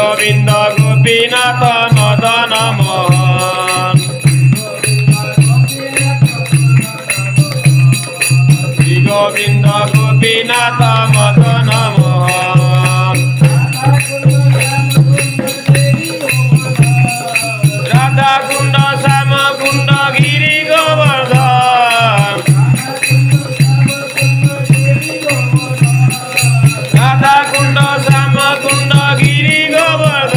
गोविंद गोपीनाथ मदन मोहन श्री गोविंद गोपीनाथ मदन मोहन राधा कुंड श्याम कुंड गिरी गोवर्धन राधा कुंड श्याम कुंड गिरी गोवर्धन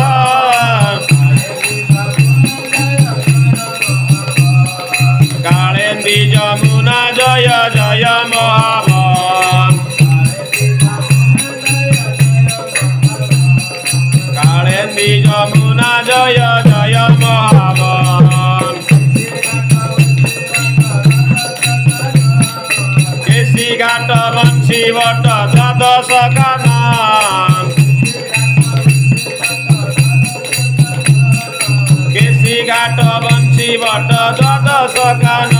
कालिंदी जमुना जय जय महावन कालिंदी जमुना जय जय महावन केसी घाट बंशी वट द्वादश का नाम केसी घाट बंशी वट द्वादश का नाम